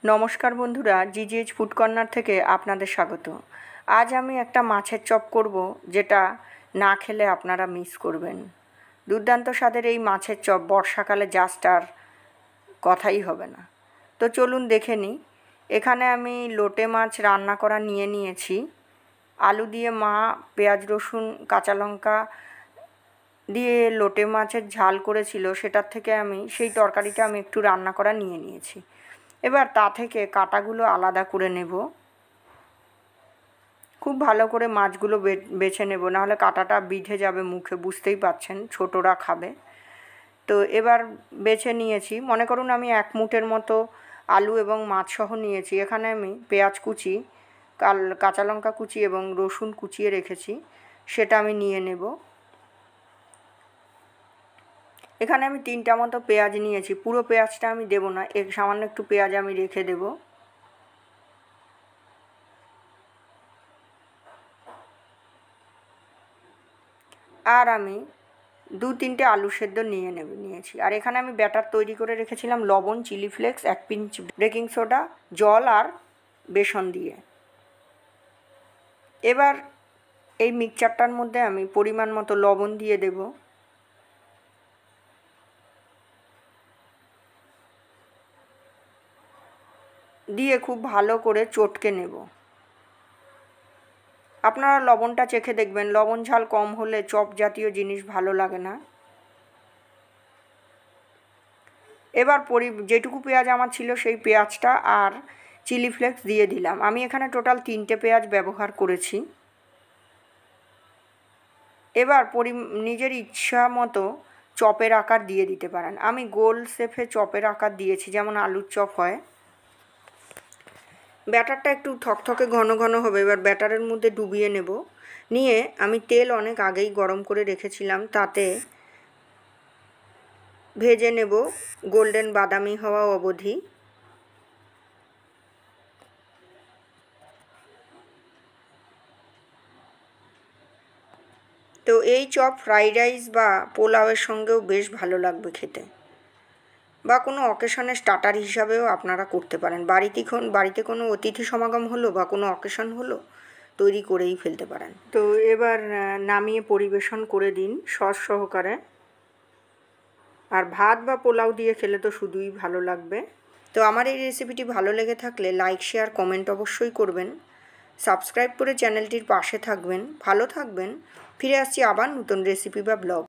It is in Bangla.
নমস্কার বন্ধুরা, জিজিএইচ ফুড কর্নার থেকে আপনাদের স্বাগত। আজ আমি একটা মাছের চপ করব, যেটা না খেলে আপনারা মিস করবেন। দুর্দান্ত স্বাদের এই মাছের চপ বর্ষাকালে জাস্ট আর কথাই হবে না। তো চলুন দেখে নিই। এখানে আমি লোটে মাছ রান্না করা নিয়ে নিয়েছি। আলু দিয়ে মা পেঁয়াজ রসুন কাঁচা লঙ্কা দিয়ে লোটে মাছের ঝাল করেছিল, সেটার থেকে সেই তরকারিটা আমি একটু রান্না করা নিয়ে নিয়েছি। এবার তা থেকে কাঁটাগুলো আলাদা করে নেব। খুব ভালো করে মাছগুলো বেছে নেব, নাহলে কাঁটাটা বিঁধে যাবে মুখে, বুঝতেই পারছেন, ছোটরা খাবে। তো এবার বেছে নিয়েছি। মনে করুন আমি 1 মুঠের মতো আলু এবং মাছ সহ নিয়েছি। এখানে আমি পেঁয়াজ কুচি, কাঁচা লঙ্কা কুচি এবং রসুন কুচিয়ে রেখেছি, সেটা আমি নিয়ে নেব। এখানে আমি 3টা মতো পেঁয়াজ নিয়েছি। পুরো পেঁয়াজটা আমি দেবো না, সামান্য একটু পেঁয়াজ আমি রেখে দেব। আর আমি 2-3টে আলু সেদ্ধ নিয়েছি। আর এখানে আমি ব্যাটার তৈরি করে রেখেছিলাম লবণ, chilli flakes, 1 pinch baking soda, জল আর বেসন দিয়ে। এবার এই মিক্সচারটার মধ্যে আমি পরিমাণ মতো লবণ দিয়ে দেব। দিয়ে খুব ভালো করে চটকে নেব। আপনারা লবণটা চেখে দেখবেন, লবণ ঝাল কম হলে চপ জাতীয় জিনিস ভালো লাগে না। এবার যেটুকু পেঁয়াজ আমার ছিল সেই পেঁয়াজটা আর চিলি ফ্লেক্স দিয়ে দিলাম। আমি এখানে টোটাল 3টে পেঁয়াজ ব্যবহার করেছি। এবার নিজের ইচ্ছা মতো চপের আকার দিয়ে দিতে পারেন। আমি গোল শেপে চপের আকার দিয়েছি, যেমন আলুর চপ হয়। ব্যাটারটা একটু থকথকে ঘন ঘন হবে। এবার ব্যাটারের মধ্যে ডুবিয়ে নেব। নিয়ে আমি তেল অনেক আগেই গরম করে রেখেছিলাম, তাতে ভেজে নেব গোল্ডেন বাদামি হওয়া অবধি। তো এই চপ ফ্রাইড রাইস বা পোলাওয়ের সঙ্গেও বেশ ভালো লাগবে খেতে, বা কোনো অকেশনে স্টার্টার হিসাবেও আপনারা করতে পারেন। বাড়িতে কোনো অতিথি সমাগম হলো বা কোনো অকেশন হলো, তৈরি করেই ফেলতে পারেন। তো এবার নামিয়ে পরিবেশন করে দিন সস সহকারে। আর ভাত বা পোলাও দিয়ে খেলে তো শুধুই ভালো লাগবে। তো আমার এই রেসিপিটি ভালো লেগে থাকলে লাইক, শেয়ার, কমেন্ট অবশ্যই করবেন। সাবস্ক্রাইব করে চ্যানেলটির পাশে থাকবেন। ভালো থাকবেন। ফিরে আসছি আবার নতুন রেসিপি বা ব্লগ